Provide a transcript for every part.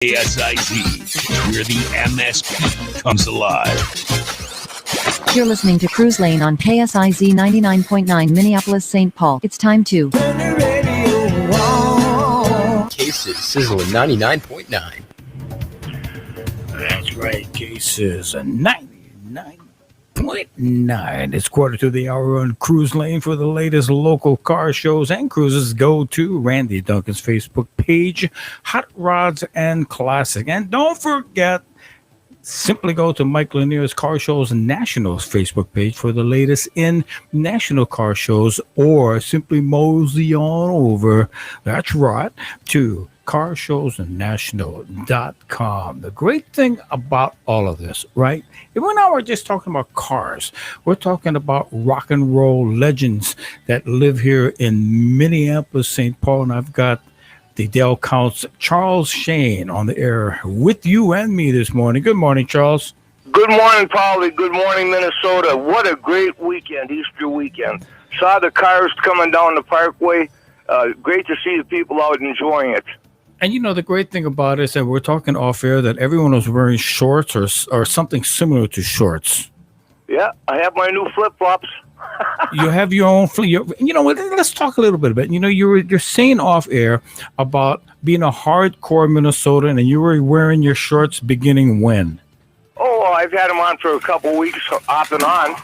KSIZ, where the MSP comes alive. You're listening to Cruise Lane on KSIZ 99.9 Minneapolis St Paul. It's time to KSIZ Sizzlin 99.9. That's right, KSIZ 99.9. It's quarter to the hour on Cruise Lane for the latest local car shows and cruises. Go to Randy Duncan's Facebook page, Hot Rods and Classic. And don't forget, simply go to Mike Lanier's Car Shows Nationals Facebook page for the latest in national car shows, or simply mosey on over, that's right, to carshowsnational.com. The great thing about all of this, right? We're not just talking about cars. We're talking about rock and roll legends that live here in Minneapolis, St. Paul. And I've got the Dale Counts, Charles Shane, on the air with you and me this morning. Good morning, Charles. Good morning, Paulie. Good morning, Minnesota. What a great weekend, Easter weekend. Saw the cars coming down the parkway. Great to see the people out enjoying it. And you know, the great thing about it is that we're talking off air that everyone was wearing shorts or something similar to shorts. Yeah, I have my new flip-flops. You have your own you know what? Let's talk a little bit about it. You know, you're saying off air about being a hardcore Minnesotan, and you were wearing your shorts beginning when? Oh, I've had them on for a couple weeks, off and on.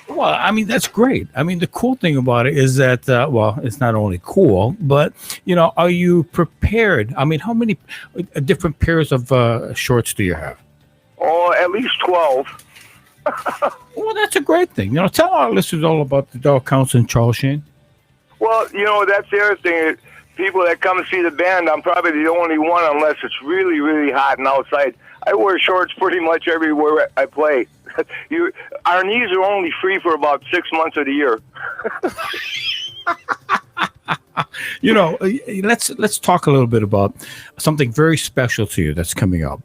Well, I mean, that's great. I mean, the cool thing about it is that, well, it's not only cool, but, you know, are you prepared? I mean, how many different pairs of shorts do you have? Oh, at least 12. Well, that's a great thing. You know, tell our listeners all about the Dale Counts and Charles Shane. Well, you know, that's the other thing. People that come and see the band, I'm probably the only one unless it's really, really hot and outside. I wear shorts pretty much everywhere I play. Our knees are only free for about 6 months of the year. You know, let's talk a little bit about something very special to you that's coming up.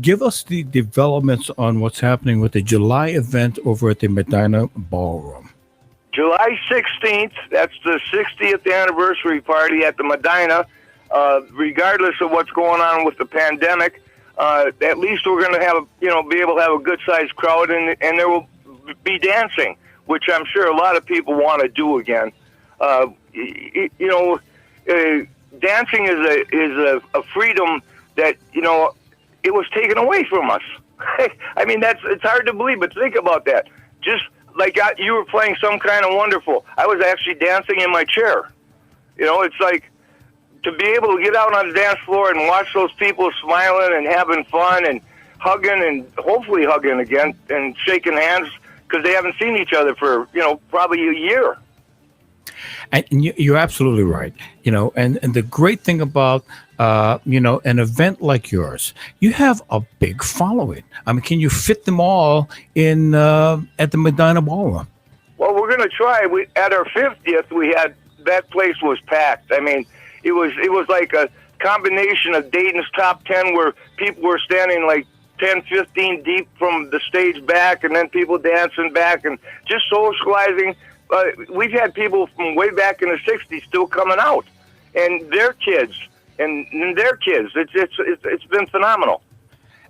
Give us the developments on what's happening with the July event over at the Medina Ballroom. July 16th, that's the 60th anniversary party at the Medina. Regardless of what's going on with the pandemic, at least we're going to have, be able to have a good-sized crowd, and there will be dancing, which I'm sure a lot of people want to do again. Dancing is a freedom that, it was taken away from us. I mean, it's hard to believe, but think about that. Just like you were playing Some Kind of Wonderful, I was actually dancing in my chair. It's like to be able to get out on the dance floor and watch those people smiling and having fun and hugging and hopefully hugging again and shaking hands because they haven't seen each other for, probably a year. And you're absolutely right. And the great thing about, an event like yours, you have a big following. I mean, can you fit them all in at the Medina Ballroom? Well, we're going to try. At our 50th, that place was packed. I mean, it was like a combination of Dayton's top 10 where people were standing like 10, 15 deep from the stage back, and then people dancing back and just socializing. We've had people from way back in the 60s still coming out, and their kids, and their kids. It's been phenomenal.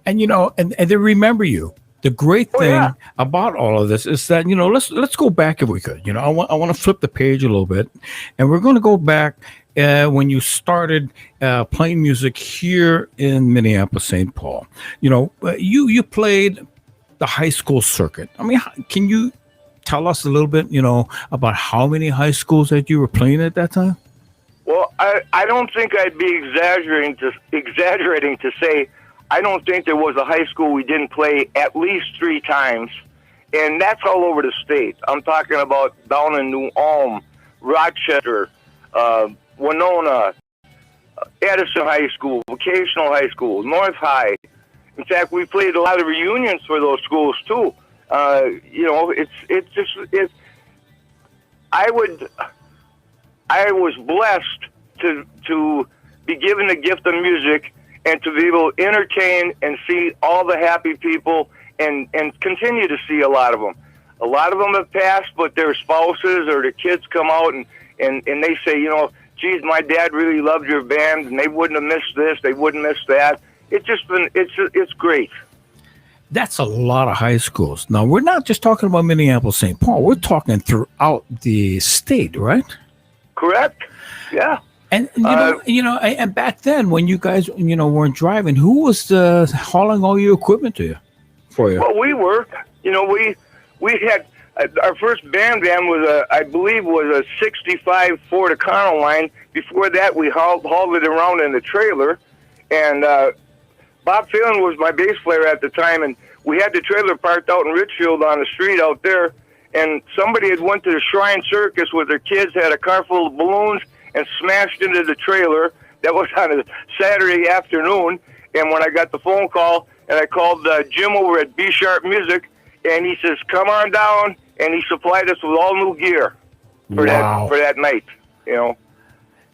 And, and they remember you. The great thing about all of this is that, let's go back if we could. I want to flip the page a little bit, and we're going to go back when you started playing music here in Minneapolis, St. Paul. You played the high school circuit. I mean, can you tell us a little bit, about how many high schools that you were playing at that time? Well, I don't think I'd be exaggerating to say I don't think there was a high school we didn't play at least 3 times, and that's all over the state. I'm talking about down in New Ulm, Rochester, Winona, Edison High School, Vocational High School, North High. In fact, we played a lot of reunions for those schools too. I was blessed to be given the gift of music and to be able to entertain and see all the happy people and continue to see a lot of them. A lot of them have passed, but their spouses or their kids come out and they say, geez, my dad really loved your band, and they wouldn't have missed this, they wouldn't miss that. It's great. That's a lot of high schools. Now, we're not just talking about Minneapolis St. Paul. We're talking throughout the state, right? Correct. Yeah. And and back then, when you guys, weren't driving, who was hauling all your equipment for you? Well, we were. We had our first band van was I believe was a '65 Ford Econoline. Before that, we hauled it around in the trailer, and Bob Phelan was my bass player at the time, and we had the trailer parked out in Richfield on the street out there, and somebody had went to the Shrine Circus with their kids, had a car full of balloons, and smashed into the trailer. That was on a Saturday afternoon, and when I got the phone call, and I called Jim over at B Sharp Music, and he says, come on down, and he supplied us with all new gear for that night,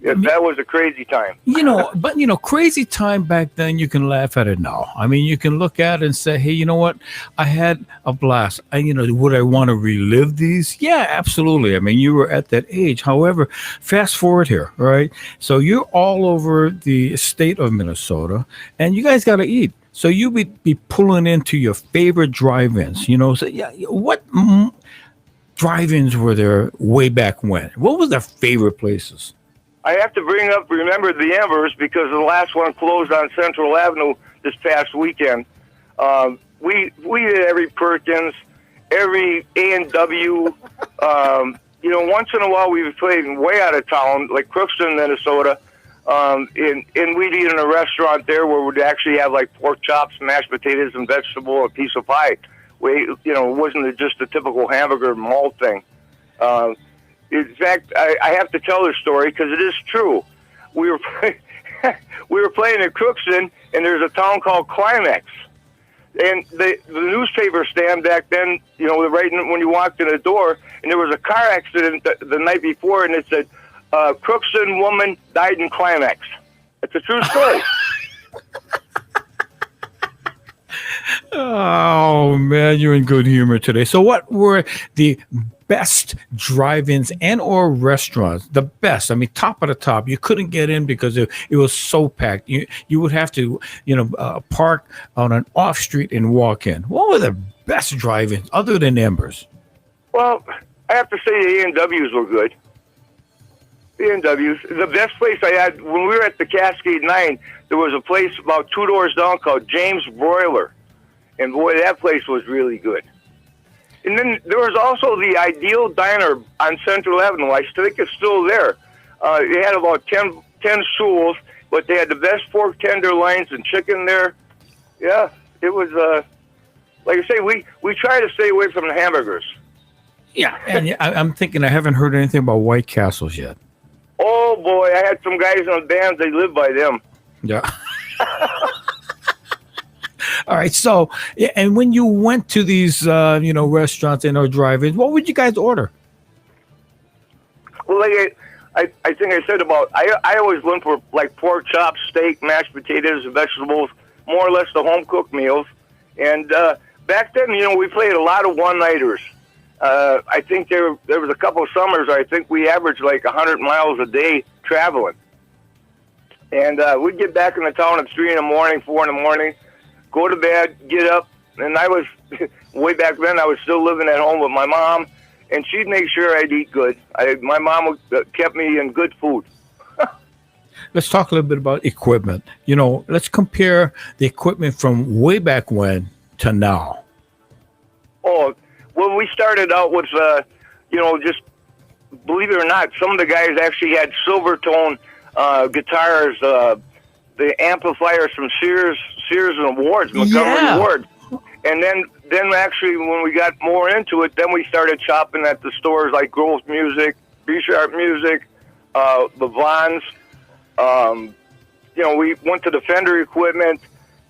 That was a crazy time. But crazy time back then, you can laugh at it now. I mean, you can look at it and say, hey, you know what? I had a blast. Would I want to relive these? Yeah, absolutely. I mean, you were at that age. However, fast forward here, right? So you're all over the state of Minnesota, and you guys got to eat. So you be pulling into your favorite drive-ins, So what drive-ins were there way back when? What was their favorite places? I have to remember the Embers, because the last one closed on Central Avenue this past weekend. We did every Perkins, every A&W. Once in a while we played way out of town, like Crookston, Minnesota. And we'd eat in a restaurant there where we'd actually have like pork chops, mashed potatoes, and vegetable, and a piece of pie. It wasn't just a typical hamburger malt thing. In fact, I have to tell this story because it is true. We were playing in Crookston, and there's a town called Climax. And the newspaper stand back then, right when you walked in the door, and there was a car accident the night before, and it said, Crookston woman died in Climax. It's a true story. Oh, man, you're in good humor today. So what were the best drive-ins and or restaurants? The best, I mean, top of the top. You couldn't get in because it was so packed. You would have to, park on an off street and walk in. What were the best drive-ins other than Embers? Well, I have to say the A&Ws were good. The A&Ws. The best place I had, when we were at the Cascade 9, there was a place about 2 doors down called James Broiler. And boy, that place was really good. And then there was also the Ideal Diner on Central Avenue. I think it's still there. They had about 10 stools, but they had the best pork tenderloins and chicken there. Yeah, it was, like I say, we try to stay away from the hamburgers. Yeah, and I'm thinking I haven't heard anything about White Castles yet. Oh, boy, I had some guys on bands, they live by them. Yeah. All right. So, and when you went to these, restaurants and or drive-ins, what would you guys order? Well, like I think I said about, I always went for like pork chops, steak, mashed potatoes, and vegetables, more or less the home cooked meals. And back then, we played a lot of one-nighters. I think there was a couple of summers. I think we averaged like 100 miles a day traveling. And we'd get back in the town at 3 in the morning, 4 in the morning. Go to bed, get up, and I was, way back then, I was still living at home with my mom, and she'd make sure I'd eat good. My mom kept me in good food. Let's talk a little bit about equipment. Let's compare the equipment from way back when to now. Oh, well, we started out with, just, believe it or not, some of the guys actually had Silvertone guitars, the amplifiers from Sears and Awards, Montgomery Ward. And then actually when we got more into it, then we started shopping at the stores like Grove Music, B Sharp Music, the Vons. We went to the Fender equipment.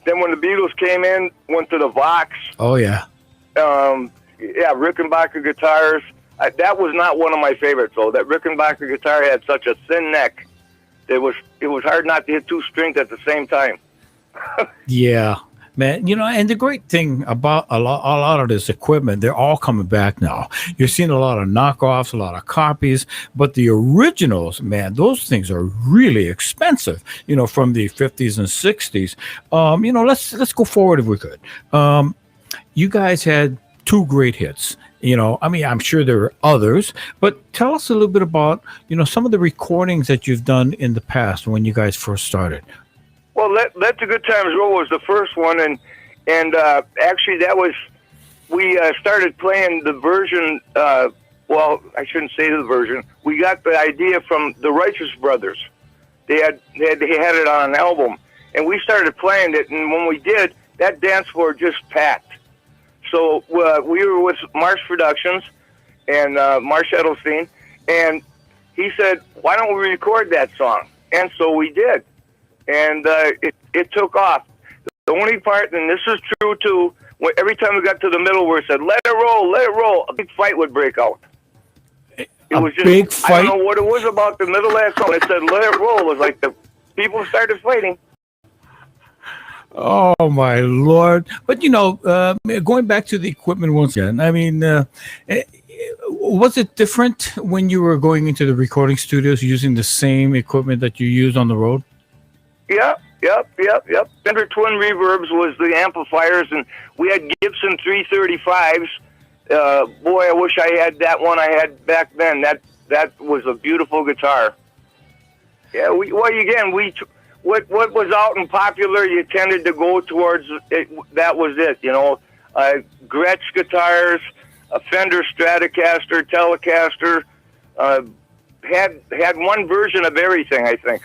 Then when the Beatles came in, went to the Vox. Oh, yeah. Rickenbacker guitars. That was not one of my favorites, though. That Rickenbacker guitar had such a thin neck. It was hard not to hit two strings at the same time. Yeah. Man, and the great thing about a lot of this equipment, they're all coming back now. You're seeing a lot of knockoffs, a lot of copies, but the originals, man, those things are really expensive. From the 50s and 60s. Let's go forward if we could. You guys had two great hits. I'm sure there are others, but tell us a little bit about some of the recordings that you've done in the past when you guys first started. Well, Let the Good Times Roll was the first one, and actually that was, we started playing the version, well, I shouldn't say the version. We got the idea from the Righteous Brothers. They had it on an album, and we started playing it, and when we did, that dance floor just packed. So we were with Marsh Productions and Marsh Edelstein, and he said, why don't we record that song? And so we did. And it took off. The only part, and this is true too, every time we got to the middle where it said, let it roll, a big fight would break out. It was just, big fight? I don't know what it was about the middle of that song. It said, let it roll. It was like the people started fighting. Oh, my Lord. But, going back to the equipment once again, was it different when you were going into the recording studios using the same equipment that you used on the road? Yep. Fender Twin Reverbs was the amplifiers, and we had Gibson 335s. Boy, I wish I had that one I had back then. That was a beautiful guitar. Yeah, what was out and popular, you tended to go towards it. That was it, Gretsch guitars, a Fender Stratocaster, Telecaster, had one version of everything, I think.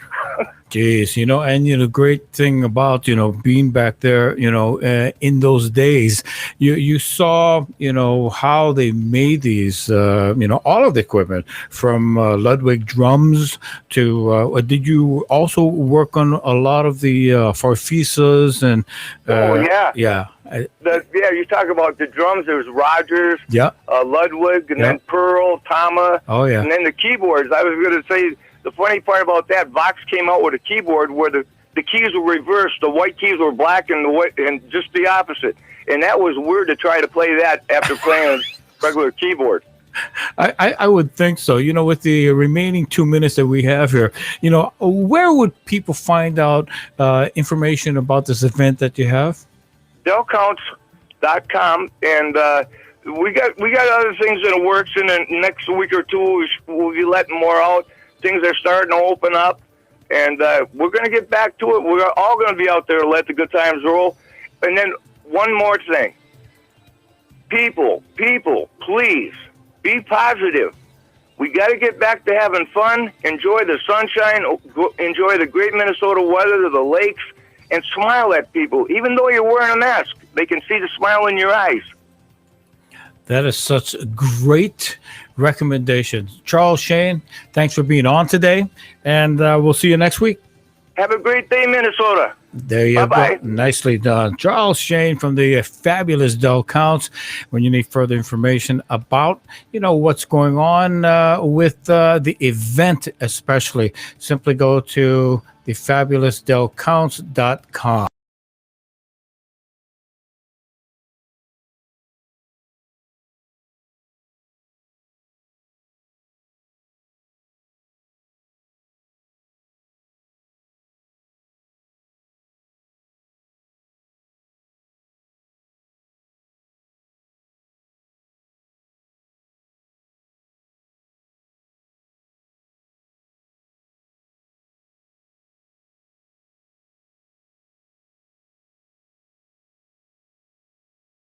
Jeez, and the great thing about being back there, in those days, you saw how they made these, all of the equipment from Ludwig drums to. Did you also work on a lot of the Farfisas and? Yeah. You talk about the drums. There's Rogers, Ludwig, and then Pearl, Tama, and then the keyboards. I was going to say the funny part about that, Vox came out with a keyboard where the keys were reversed. The white keys were black and the white, and just the opposite. And that was weird to try to play that after playing a regular keyboard. I would think so. With the remaining 2 minutes that we have here, where would people find out information about this event that you have? DellCounts.com, and we got other things in the works. In the next week or two, we'll be letting more out. Things are starting to open up, and we're going to get back to it. We're all going to be out there to let the good times roll. And then one more thing. People, please, be positive. We got to get back to having fun, enjoy the sunshine, enjoy the great Minnesota weather, the lakes, and smile at people. Even though you're wearing a mask, they can see the smile in your eyes. That is such a great recommendation. Charles Shane, thanks for being on today, and we'll see you next week. Have a great day, Minnesota. There you Bye-bye. go. Nicely done. Charles Shane from the fabulous Dell Counts. When you need further information about, what's going on with the event especially, simply go to thefabulousdellcounts.com.